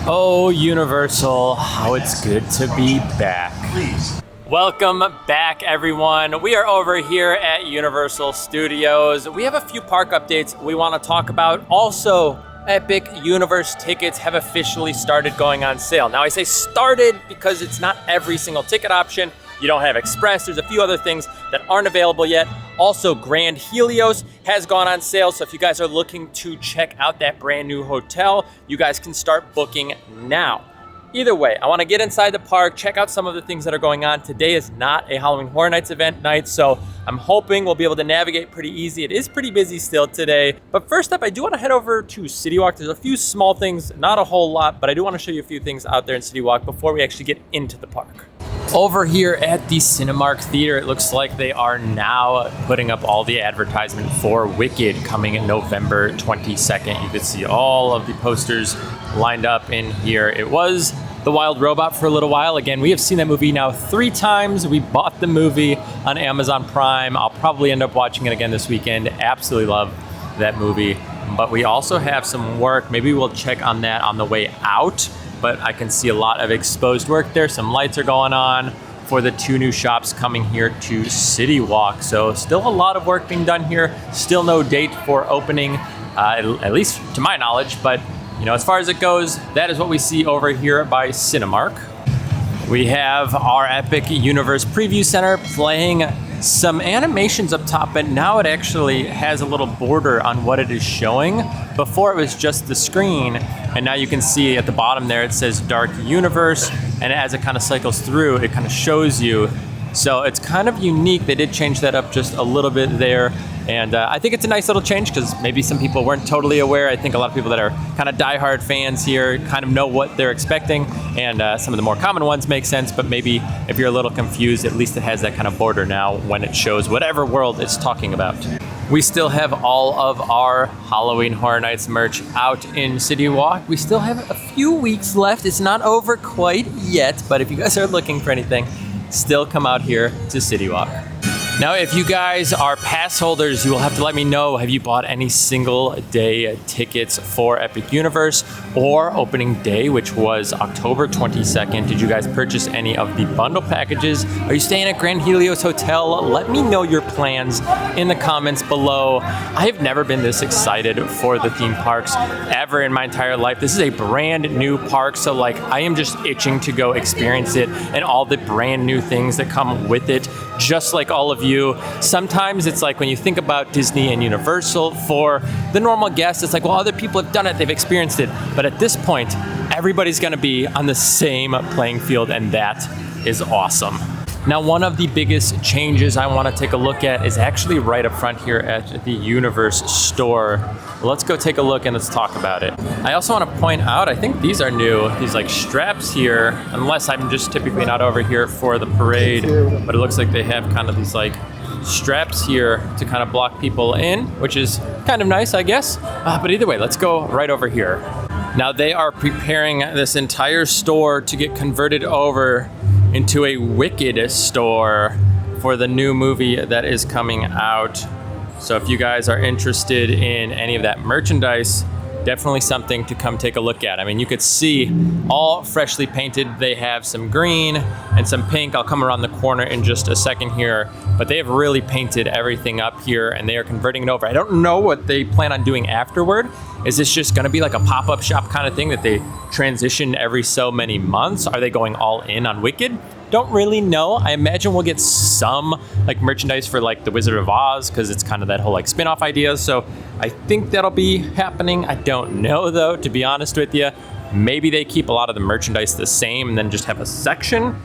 Oh, Universal, how it's good to be back. Welcome back, everyone. We are over here at Universal Studios. We have a few park updates we want to talk about. Also, Epic Universe tickets have officially started going on sale. Now, I say started because it's not every single ticket option. You don't have Express. There's a few other things that aren't available yet. Also, Grand Helios has gone on sale. So if you guys are looking to check out that brand new hotel, you guys can start booking now. Either way, I want to get inside the park, check out some of the things that are going on. Today is not a Halloween Horror Nights event night, so I'm hoping we'll be able to navigate pretty easy. It is pretty busy still today. But first up, I do want to head over to CityWalk. There's a few small things, not a whole lot, but I do want to show you a few things out there in CityWalk before we actually get into the park. Over here at the Cinemark Theater, it looks like they are now putting up all the advertisement for Wicked coming in November 22nd. You can see all of the posters lined up in here. It was The Wild Robot for a little while. Again, we have seen that movie now 3 times. We bought the movie on Amazon Prime. I'll probably end up watching it again this weekend. Absolutely love that movie. But we also have some work. Maybe we'll check on that on the way out. But I can see a lot of exposed work there. Some lights are going on for the 2 new shops coming here to CityWalk. So still a lot of work being done here. Still no date for opening, at least to my knowledge. But you know, as far as it goes, that is what we see over here by Cinemark. We have our Epic Universe Preview Center playing some animations up top, but now it actually has a little border on what it is showing. Before it was just the screen, and now you can see at the bottom there it says Dark Universe, and as it kind of cycles through, it kind of shows you. So it's kind of unique. They did change that up just a little bit there. And I think it's a nice little change because maybe some people weren't totally aware. I think a lot of people that are kind of diehard fans here kind of know what they're expecting. And some of the more common ones make sense, but maybe if you're a little confused, at least it has that kind of border now when it shows whatever world it's talking about. We still have all of our Halloween Horror Nights merch out in CityWalk. We still have a few weeks left. It's not over quite yet, but if you guys are looking for anything, still come out here to CityWalk. Now, if you guys are pass holders, you will have to let me know, have you bought any single day tickets for Epic Universe or opening day, which was October 22nd? Did you guys purchase any of the bundle packages? Are you staying at Grand Helios Hotel? Let me know your plans in the comments below. I have never been this excited for the theme parks ever in my entire life. This is a brand new park, so like I am just itching to go experience it and all the brand new things that come with it, just like all of you. Sometimes it's like when you think about Disney and Universal, for the normal guest, it's like, well, other people have done it, they've experienced it. But at this point, everybody's gonna be on the same playing field, and that is awesome. Now, one of the biggest changes I want to take a look at is actually right up front here at the Universe store. Let's go take a look and let's talk about it. I also want to point out, I think these are new, these like straps here, unless I'm just typically not over here for the parade, but it looks like they have kind of these like straps here to kind of block people in, which is kind of nice, I guess. But either way, let's go right over here. Now, they are preparing this entire store to get converted over into a Wicked store for the new movie that is coming out. So if you guys are interested in any of that merchandise, definitely something to come take a look at. I mean, you could see all freshly painted. They have some green and some pink. I'll come around the corner in just a second here, but they have really painted everything up here and they are converting it over. I don't know what they plan on doing afterward. Is this just gonna be like a pop-up shop kind of thing that they transition every so many months? Are they going all in on Wicked? Don't really know. I imagine we'll get some like merchandise for like the Wizard of Oz because it's kind of that whole like spin-off idea. So I think that'll be happening. I don't know though, to be honest with you. Maybe they keep a lot of the merchandise the same and then just have a section.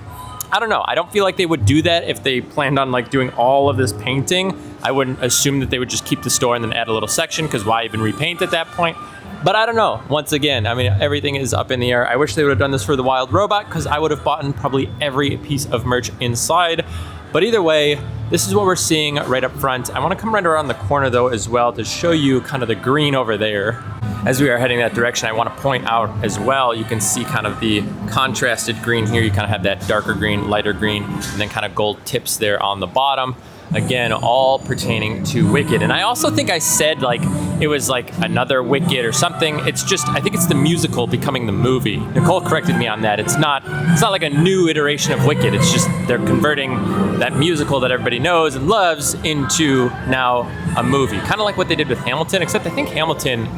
I don't know. I don't feel like they would do that if they planned on like doing all of this painting. I wouldn't assume that they would just keep the store and then add a little section because why even repaint at that point? But I don't know. Once again, I mean, everything is up in the air. I wish they would have done this for the Wild Robot because I would have bought probably every piece of merch inside. But either way, this is what we're seeing right up front. I want to come right around the corner though as well to show you kind of the green over there. As we are heading that direction, I want to point out as well, you can see kind of the contrasted green here. You kind of have that darker green, lighter green, and then kind of gold tips there on the bottom. Again, all pertaining to Wicked. And I also think I said like it was like another Wicked or something. It's just, I think it's the musical becoming the movie. Nicole corrected me on that. It's not like a new iteration of Wicked. It's just they're converting that musical that everybody knows and loves into now a movie. Kind of like what they did with Hamilton, except I think Hamilton,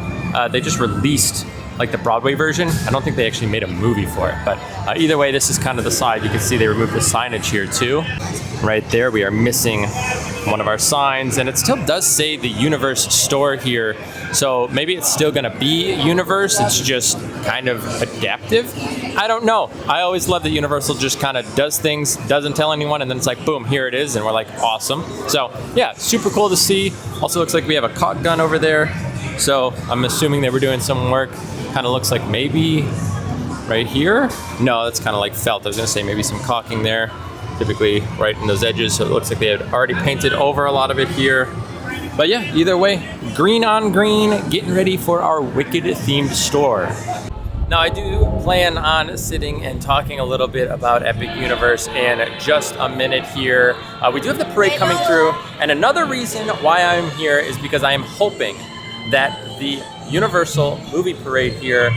they just released like the Broadway version. I don't think they actually made a movie for it, but either way, this is kind of the side. You can see they removed the signage here too. Right there, we are missing one of our signs, and it still does say the Universe store here. So maybe it's still gonna be Universe, it's just kind of adaptive. I don't know. I always love that Universal just kind of does things, doesn't tell anyone, and then it's like, boom, here it is, and we're like, awesome. So yeah, super cool to see. Also looks like we have a caulk gun over there. So I'm assuming they were doing some work. Kind of looks like maybe right here. No, that's kind of like felt. I was gonna say maybe some caulking there, typically right in those edges. So it looks like they had already painted over a lot of it here. But yeah, either way, green on green, getting ready for our Wicked themed store. Now I do plan on sitting and talking a little bit about Epic Universe in just a minute here. We do have the parade coming through, and another reason why I'm here is because I am hoping that the Universal movie parade here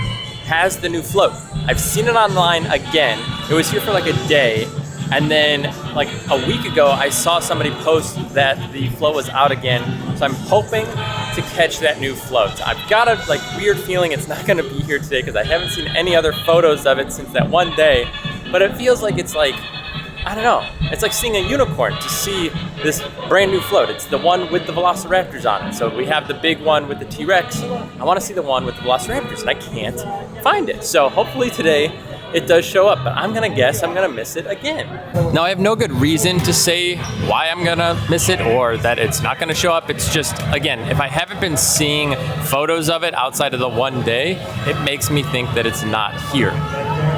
has the new float. I've seen it online again. It was here for like a day, and then like a week ago I saw somebody post that the float was out again. So I'm hoping to catch that new float. I've got a like weird feeling it's not gonna be here today because I haven't seen any other photos of it since that one day, but it feels like it's like, I don't know, it's like seeing a unicorn to see this brand new float. It's the one with the Velociraptors on it. So we have the big one with the T-Rex. I want to see the one with the Velociraptors, and I can't find it. So hopefully today it does show up, but I'm gonna guess I'm gonna miss it again. Now I have no good reason to say why I'm gonna miss it or that it's not gonna show up. It's just, again, if I haven't been seeing photos of it outside of the one day, it makes me think that it's not here.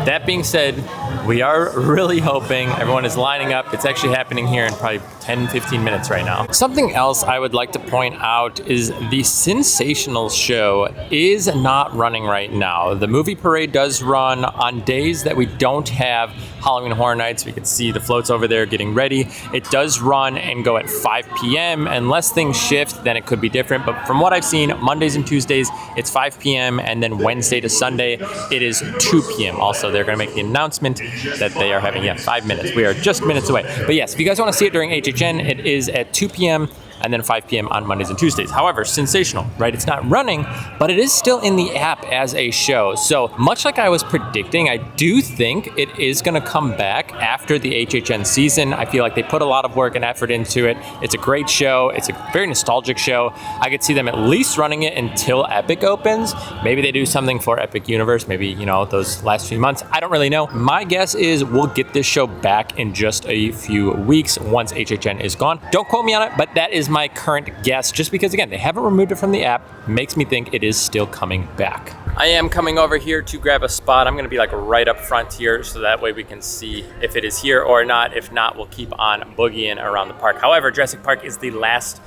That being said, we are really hoping. Everyone is lining up. It's actually happening here in probably 10, 15 minutes right now. Something else I would like to point out is the Sensational show is not running right now. The movie parade does run on days that we don't have Halloween Horror Nights. We can see the floats over there getting ready. It does run and go at 5 p.m. Unless things shift, then it could be different. But from what I've seen, Mondays and Tuesdays, it's 5 p.m. And then Wednesday to Sunday, it is 2 p.m. Also, they're gonna make the announcement that they are having, 5 minutes. We are just minutes away. But yes, if you guys wanna see it during HHN, it is at 2 p.m. and then 5 p.m. on Mondays and Tuesdays. However, Sensational, right? It's not running, but it is still in the app as a show. So much like I was predicting, I do think it is gonna come back after the HHN season. I feel like they put a lot of work and effort into it. It's a great show. It's a very nostalgic show. I could see them at least running it until Epic opens. Maybe they do something for Epic Universe, maybe, those last few months. I don't really know. My guess is we'll get this show back in just a few weeks once HHN is gone. Don't quote me on it, but that is my current guess, just because again, they haven't removed it from the app, makes me think it is still coming back. I am coming over here to grab a spot. I'm gonna be like right up front here, so that way we can see if it is here or not. If not, we'll keep on boogieing around the park. However, Jurassic Park is the last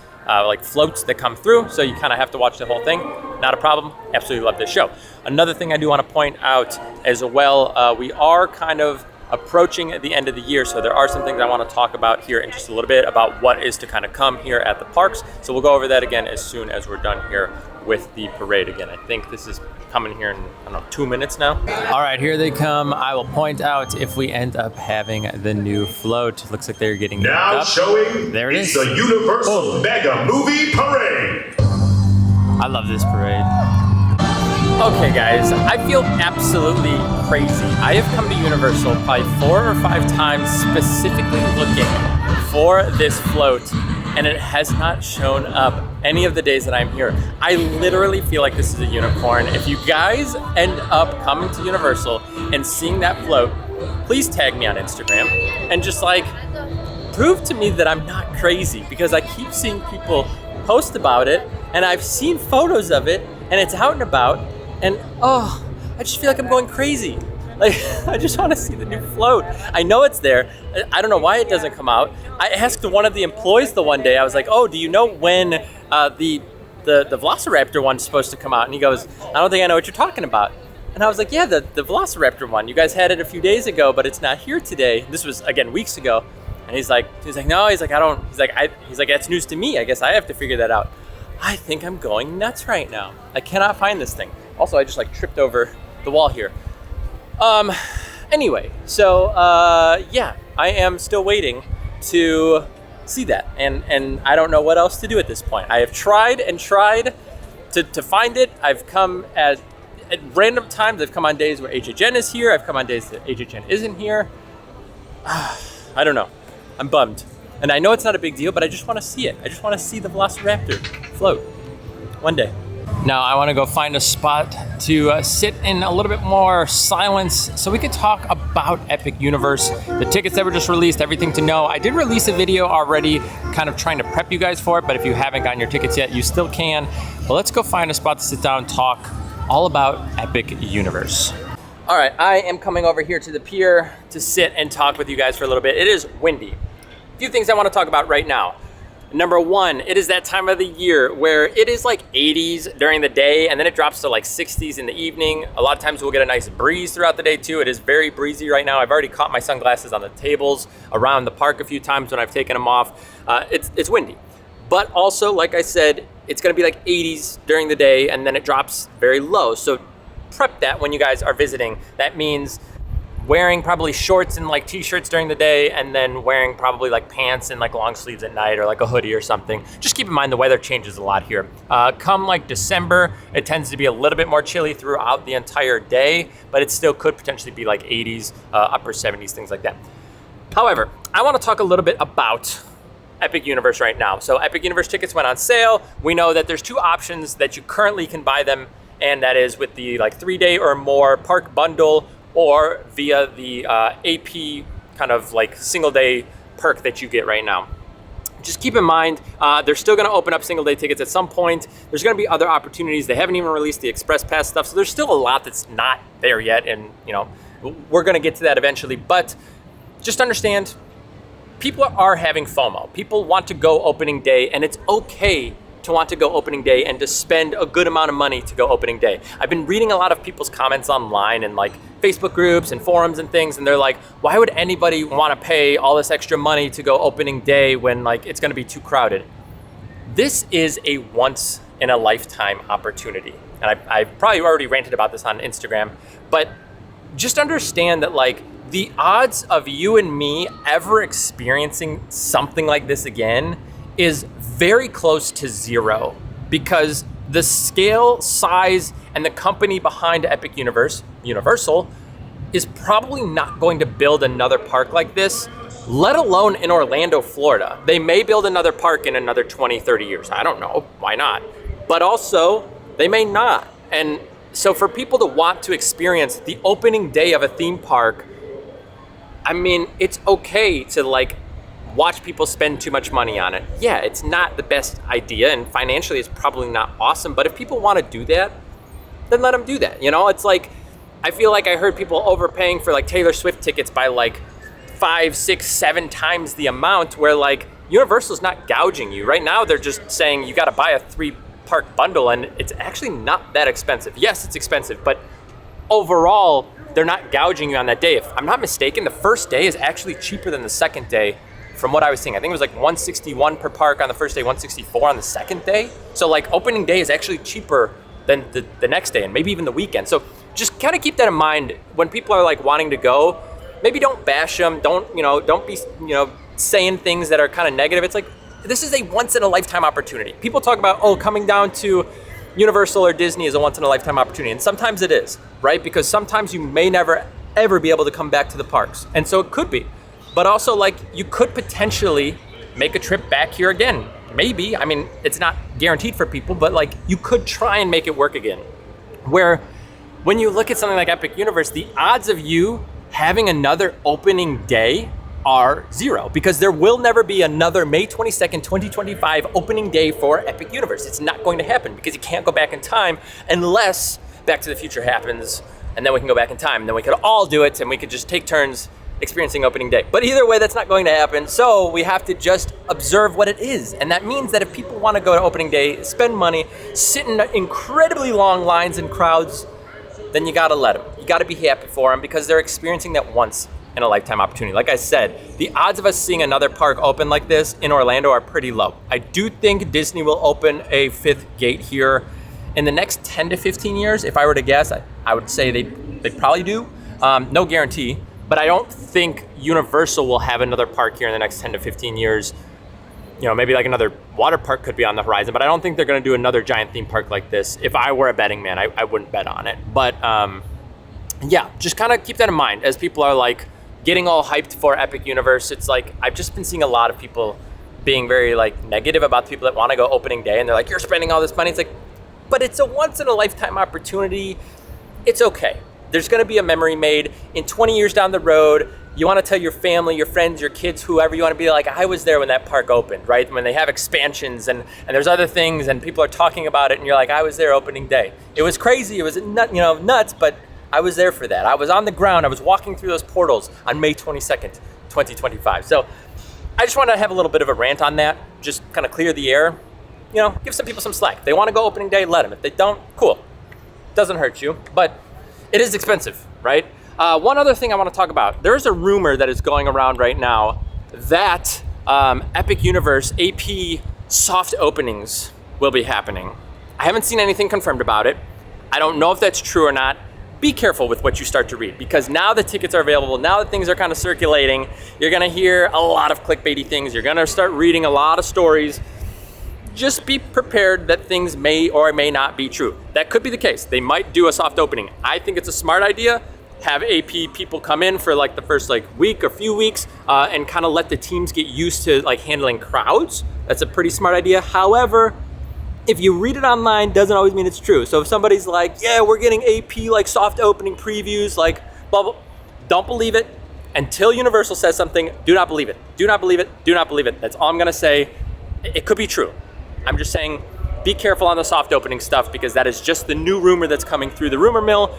floats that come through, so you kind of have to watch the whole thing. Not a problem. Absolutely love this show. Another thing I do want to point out as well, we are kind of approaching the end of the year, so there are some things I want to talk about here in just a little bit about what is to kind of come here at the parks. So we'll go over that again as soon as we're done here with the parade. Again, I think this is coming here in, 2 minutes now. All right, here they come. I will point out if we end up having the new float. Looks like they're getting now up. Showing. There it is. The Universal Mega Movie Parade. I love this parade. Okay guys, I feel absolutely crazy. I have come to Universal probably 4 or 5 times specifically looking for this float, and it has not shown up any of the days that I'm here. I literally feel like this is a unicorn. If you guys end up coming to Universal and seeing that float, please tag me on Instagram and just prove to me that I'm not crazy, because I keep seeing people post about it and I've seen photos of it and it's out and about. And I just feel like I'm going crazy. I just want to see the new float. I know it's there. I don't know why it doesn't come out. I asked one of the employees the one day, I was like, oh, do you know when the Velociraptor one's supposed to come out? And he goes, I don't think I know what you're talking about. And I was like, yeah, the Velociraptor one. You guys had it a few days ago, but it's not here today. This was, again, weeks ago. And he's like, no, he's like, that's news to me. I guess I have to figure that out. I think I'm going nuts right now. I cannot find this thing. Also, I just like tripped over the wall here. Anyway, so yeah, I am still waiting to see that. And I don't know what else to do at this point. I have tried and tried to find it. I've come at random times. I've come on days where HHN is here. I've come on days that HHN isn't here. I don't know. I'm bummed. And I know it's not a big deal, but I just want to see it. I just want to see the Velociraptor float one day. Now I want to go find a spot to sit in a little bit more silence so we could talk about Epic Universe, the tickets that were just released, everything to know. I did release a video already kind of trying to prep you guys for it, but if you haven't gotten your tickets yet, you still can. But let's go find a spot to sit down and talk all about Epic Universe. All right, I am coming over here to the pier to sit and talk with you guys for a little bit. It is windy. A few things I want to talk about right now. Number one, it is that time of the year where it is like 80s during the day and then it drops to like 60s in the evening. A lot of times we'll get a nice breeze throughout the day too. It is very breezy right now. I've already caught my sunglasses on the tables around the park a few times when I've taken them off. It's windy. But also, like I said, it's gonna be like 80s during the day and then it drops very low. So prep that when you guys are visiting. That means wearing probably shorts and like t-shirts during the day and then wearing probably like pants and like long sleeves at night or like a hoodie or something. Just keep in mind the weather changes a lot here. Come like December, it tends to be a little bit more chilly throughout the entire day, but it still could potentially be like 80s, upper 70s, things like that. However, I want to talk a little bit about Epic Universe right now. So Epic Universe tickets went on sale. We know that there's two options that you currently can buy them, and that is with the like 3-day or more park bundle or via the AP kind of like single day perk that you get right now. Just keep in mind, they're still gonna open up single day tickets at some point. There's gonna be other opportunities. They haven't even released the Express Pass stuff, so there's still a lot that's not there yet, and you know, we're gonna get to that eventually, but just understand, people are having FOMO. People want to go opening day, and it's okay to want to go opening day and to spend a good amount of money to go opening day. I've been reading a lot of people's comments online and like Facebook groups and forums and things, and they're like, why would anybody want to pay all this extra money to go opening day when like it's going to be too crowded? This is a once in a lifetime opportunity. And I probably already ranted about this on Instagram, but just understand that like the odds of you and me ever experiencing something like this again is very close to zero, because the scale, size, and the company behind Epic Universe, Universal, is probably not going to build another park like this, let alone in Orlando, Florida. They may build another park in another 20, 30 years. I don't know, why not? But also, they may not. And so for people to want to experience the opening day of a theme park, I mean, it's okay to like watch people spend too much money on it. Yeah, it's not the best idea, and financially it's probably not awesome, but if people want to do that, then let them do that. You know, it's like, I feel like I heard people overpaying for like Taylor Swift tickets by like 5, 6, 7 times the amount, where like Universal's not gouging you. Right now they're just saying you got to buy a 3-park bundle, and it's actually not that expensive. Yes, it's expensive, but overall they're not gouging you on that day. If I'm not mistaken, the first day is actually cheaper than the second day. From what I was seeing, I think it was like $161 per park on the first day, $164 on the second day. So like opening day is actually cheaper than the next day, and maybe even the weekend. So just kind of keep that in mind when people are like wanting to go. Maybe don't bash them. Don't be saying things that are kind of negative. It's like, this is a once in a lifetime opportunity. People talk about, oh, coming down to Universal or Disney is a once in a lifetime opportunity, and sometimes it is, right? Because sometimes you may never ever be able to come back to the parks, and so it could be. But also, like, you could potentially make a trip back here again. Maybe. I mean, it's not guaranteed for people, but like, you could try and make it work again. Where when you look at something like Epic Universe, the odds of you having another opening day are zero, because there will never be another May 22nd, 2025 opening day for Epic Universe. It's not going to happen, because you can't go back in time unless Back to the Future happens, and then we can go back in time, and then we could all do it, and we could just take turns experiencing opening day. But either way, that's not going to happen, so we have to just observe what it is. And that means that if people want to go to opening day, spend money, sit in incredibly long lines and crowds, then you gotta let them. You gotta be happy for them, because they're experiencing that once and a lifetime opportunity. Like I said, the odds of us seeing another park open like this in Orlando are pretty low. I do think Disney will open a 5th gate here in the next 10 to 15 years. If I were to guess, I would say they probably do. No guarantee, but I don't think Universal will have another park here in the next 10 to 15 years. You know, maybe like another water park could be on the horizon, but I don't think they're going to do another giant theme park like this. If I were a betting man, I wouldn't bet on it. But yeah, just kind of keep that in mind as people are like getting all hyped for Epic Universe. It's like, I've just been seeing a lot of people being very like negative about the people that want to go opening day, and they're like, you're spending all this money. It's like, but it's a once in a lifetime opportunity. It's okay. There's going to be a memory made in 20 years down the road. You want to tell your family, your friends, your kids, whoever, you want to be like, I was there when that park opened, right? When they have expansions and there's other things and people are talking about it, and you're like, I was there opening day. It was crazy. It was nuts, but I was there for that. I was on the ground. I was walking through those portals on May 22nd, 2025. So I just want to have a little bit of a rant on that, just kind of clear the air. You know, give some people some slack. If they want to go opening day, let them. If they don't, cool. Doesn't hurt you, but it is expensive, right? One other thing I want to talk about. There is a rumor that is going around right now that Epic Universe AP soft openings will be happening. I haven't seen anything confirmed about it. I don't know if that's true or not. Be careful with what you start to read, because now the tickets are available, now that things are kind of circulating, you're gonna hear a lot of clickbaity things, you're gonna start reading a lot of stories. Just be prepared that things may or may not be true. That could be the case. They might do a soft opening. I think it's a smart idea. Have AP people come in for like the first like week or few weeks and kind of let the teams get used to like handling crowds. That's a pretty smart idea. However, if you read it online, doesn't always mean it's true. So if somebody's like, yeah, we're getting AP like soft opening previews, like blah, blah, don't believe it until Universal says something. Do not believe it. Do not believe it. Do not believe it. That's all I'm gonna say. It could be true. I'm just saying, be careful on the soft opening stuff, because that is just the new rumor that's coming through the rumor mill.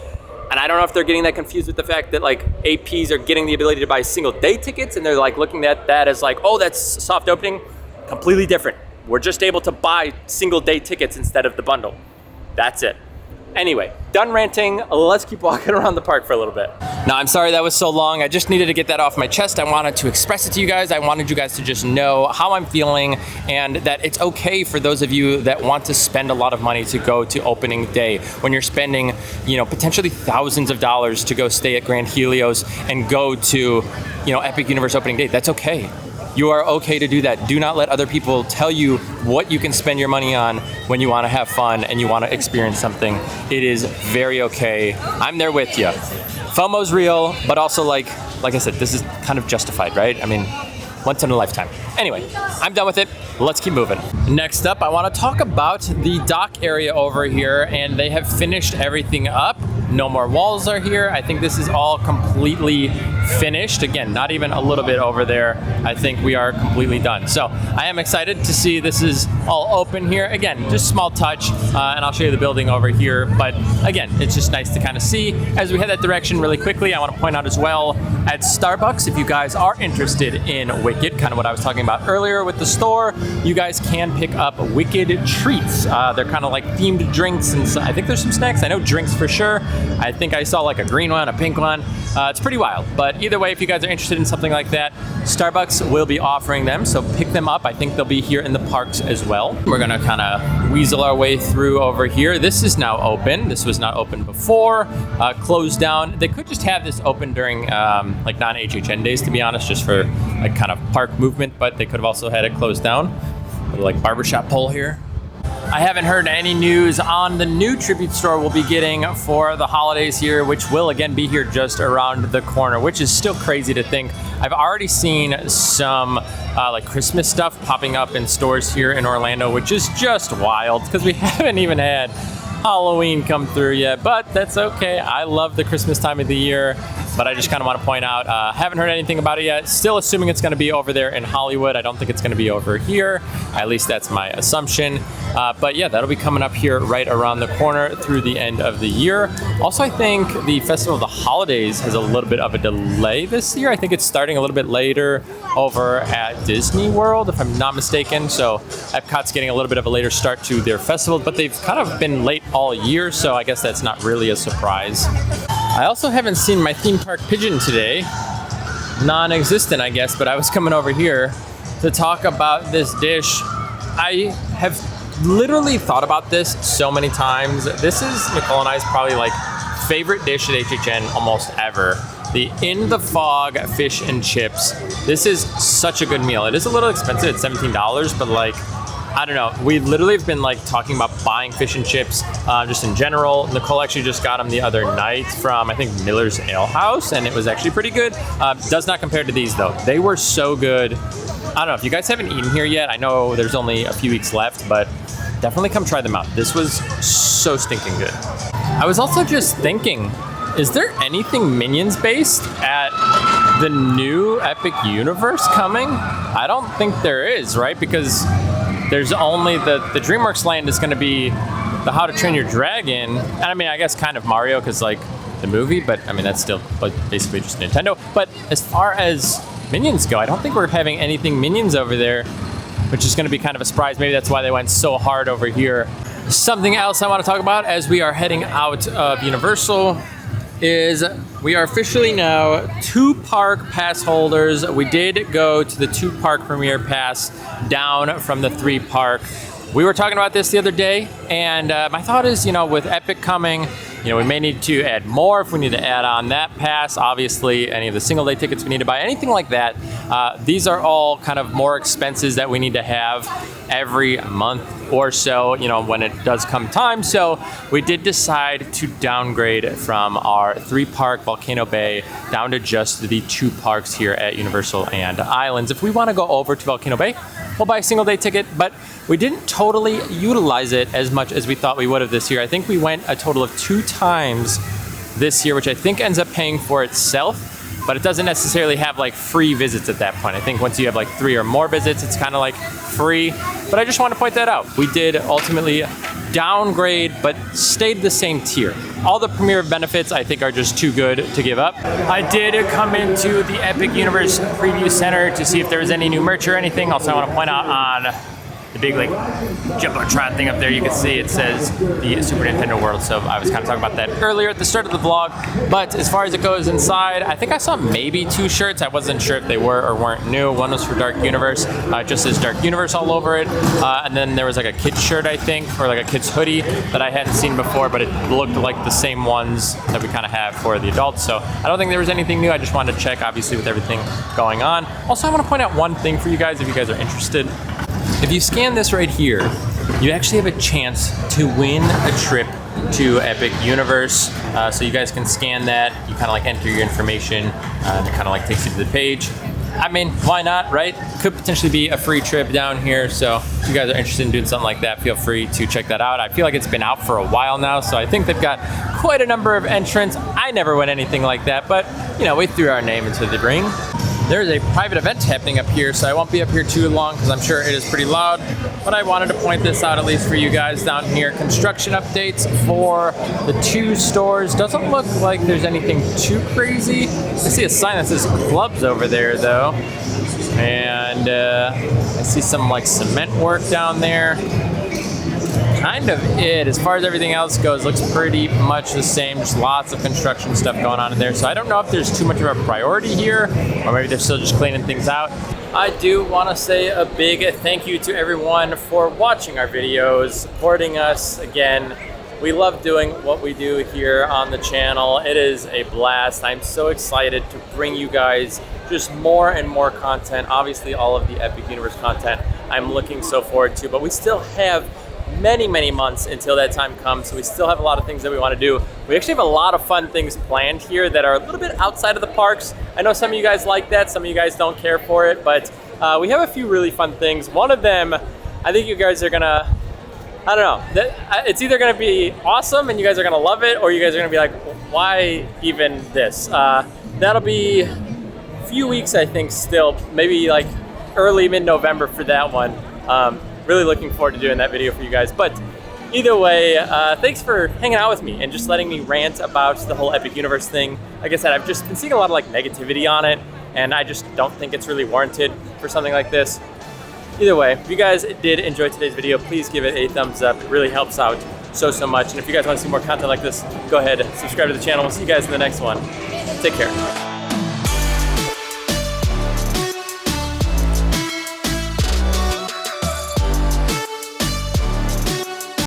And I don't know if they're getting that confused with the fact that like APs are getting the ability to buy single day tickets, and they're like looking at that as like, oh, that's soft opening. Completely different. We're just able to buy single day tickets instead of the bundle. That's it. Anyway, done ranting. Let's keep walking around the park for a little bit. Now, I'm sorry that was so long. I just needed to get that off my chest. I wanted to express it to you guys. I wanted you guys to just know how I'm feeling, and that it's okay for those of you that want to spend a lot of money to go to opening day. When you're spending, potentially thousands of dollars to go stay at Grand Helios and go to, Epic Universe opening day, that's okay. You are okay to do that. Do not let other people tell you what you can spend your money on when you want to have fun and you want to experience something. It is very okay. I'm there with you. FOMO's real, but also like I said, this is kind of justified, right? I mean, once in a lifetime. Anyway, I'm done with it. Let's keep moving. Next up, I want to talk about the dock area over here, and they have finished everything up. No more walls are here. I think this is all completely finished. Again, not even a little bit over there. I think we are completely done. So I am excited to see this is all open here. Again, just small touch, and I'll show you the building over here. But again, it's just nice to kind of see. As we head that direction really quickly, I want to point out as well, at Starbucks, if you guys are interested in Wicked, kind of what I was talking about earlier with the store, you guys can pick up Wicked treats. They're kind of like themed drinks, and so I think there's some snacks. I know drinks for sure. I think I saw like a green one, a pink one. It's pretty wild. But either way, if you guys are interested in something like that, Starbucks will be offering them. So pick them up. I think they'll be here in the parks as well. We're going to kind of weasel our way through over here. This is now open. This was not open before. Closed down. They could just have this open during like non-HHN days, to be honest, just for like kind of park movement. But they could have also had it closed down. Little like barbershop pole here. I haven't heard any news on the new tribute store we'll be getting for the holidays here, which will again be here just around the corner, which is still crazy to think. I've already seen some like Christmas stuff popping up in stores here in Orlando, which is just wild because we haven't even had Halloween come through yet, but that's okay. I love the Christmas time of the year, but I just kind of want to point out, haven't heard anything about it yet. Still assuming it's going to be over there in Hollywood. I don't think it's going to be over here. At least that's my assumption. But yeah, that'll be coming up here right around the corner through the end of the year. Also, I think the Festival of the Holidays has a little bit of a delay this year. I think it's starting a little bit later over at Disney World, if I'm not mistaken. So Epcot's getting a little bit of a later start to their festival, but they've kind of been late all year, so I guess that's not really a surprise. I also haven't seen my theme park pigeon today. non-existent, I guess, but I was coming over here to talk about this dish. I have literally thought about this so many times. This is Nicole and I's probably like favorite dish at HHN almost ever. The In the Fog fish and chips. This is such a good meal. It is a little expensive at $17, but like, I don't know. We literally have been like talking about buying fish and chips just in general. Nicole actually just got them the other night from, I think, Miller's Ale House, and it was actually pretty good. Does not compare to these though. They were so good. I don't know if you guys haven't eaten here yet. I know there's only a few weeks left, but definitely come try them out. This was so stinking good. I was also just thinking, is there anything Minions based at the new Epic Universe coming? I don't think there is, right? Because there's only the DreamWorks land is going to be the How to Train Your Dragon. And I mean, I guess kind of Mario because like the movie, but I mean, that's still basically just Nintendo. But as far as Minions go, I don't think we're having anything Minions over there, which is going to be kind of a surprise. Maybe that's why they went so hard over here. Something else I want to talk about as we are heading out of Universal is we are officially now 2-park pass holders. We did go to the 2-park premiere pass down from the 3-park. We were talking about this the other day, and my thought is, you know, with Epic coming, you know, we may need to add more if we need to add on that pass. Obviously, any of the single day tickets we need to buy, anything like that. These are all kind of more expenses that we need to have every month or so, you know, when it does come time. So we did decide to downgrade from our 3-park Volcano Bay down to just the 2 parks here at Universal and Islands. If we want to go over to Volcano Bay, we'll buy a single day ticket, but we didn't totally utilize it as much as we thought we would have this year. I think we went a total of 2 times this year, which I think ends up paying for itself, but it doesn't necessarily have like free visits at that point. I think once you have like 3 or more visits, it's kind of like free, but I just want to point that out. We did ultimately downgrade, but stayed the same tier. All the premiere benefits I think are just too good to give up. I did come into the Epic Universe Preview Center to see if there was any new merch or anything. Also, I want to point out on the big like Jumbotron thing up there, you can see it says the Super Nintendo World. So I was kind of talking about that earlier at the start of the vlog. But as far as it goes inside, I think I saw maybe 2 shirts. I wasn't sure if they were or weren't new. One was for Dark Universe, just says Dark Universe all over it. And then there was like a kid's shirt, I think, or like a kid's hoodie that I hadn't seen before, but it looked like the same ones that we kind of have for the adults. So I don't think there was anything new. I just wanted to check, obviously, with everything going on. Also, I want to point out one thing for you guys, if you guys are interested. If you scan this right here, you actually have a chance to win a trip to Epic Universe. So you guys can scan that. You kind of like enter your information. And it kind of like takes you to the page. I mean, why not, right? Could potentially be a free trip down here. So if you guys are interested in doing something like that, feel free to check that out. I feel like it's been out for a while now, so I think they've got quite a number of entrants. I never went anything like that, but you know, we threw our name into the ring. There's a private event happening up here, so I won't be up here too long because I'm sure it is pretty loud. But I wanted to point this out at least for you guys down here. Construction updates for the 2 stores. Doesn't look like there's anything too crazy. I see a sign that says clubs over there though. And I see some like cement work down there. Kind of it. As far as everything else goes, looks pretty much the same. Just lots of construction stuff going on in there. So I don't know if there's too much of a priority here, or maybe they're still just cleaning things out. I do want to say a big thank you to everyone for watching our videos, supporting us. Again, we love doing what we do here on the channel. It is a blast. I'm so excited to bring you guys just more and more content. Obviously, all of the Epic Universe content I'm looking so forward to, but we still have many months until that time comes, so we still have a lot of things that we want to do. We actually have a lot of fun things planned here that are a little bit outside of the parks. I know some of you guys like that, some of you guys don't care for it, but we have a few really fun things. One of them, I think you guys are gonna, I don't know, it's either gonna be awesome and you guys are gonna love it, or you guys are gonna be like, why even this? That'll be a few weeks, I think, still, maybe like early mid-November for that one. Really looking forward to doing that video for you guys. But either way, thanks for hanging out with me and just letting me rant about the whole Epic Universe thing. Like I said, I've just been seeing a lot of like negativity on it, and I just don't think it's really warranted for something like this. Either way, if you guys did enjoy today's video, please give it a thumbs up. It really helps out so much. And if you guys want to see more content like this, go ahead and subscribe to the channel. We'll see you guys in the next one. Take care.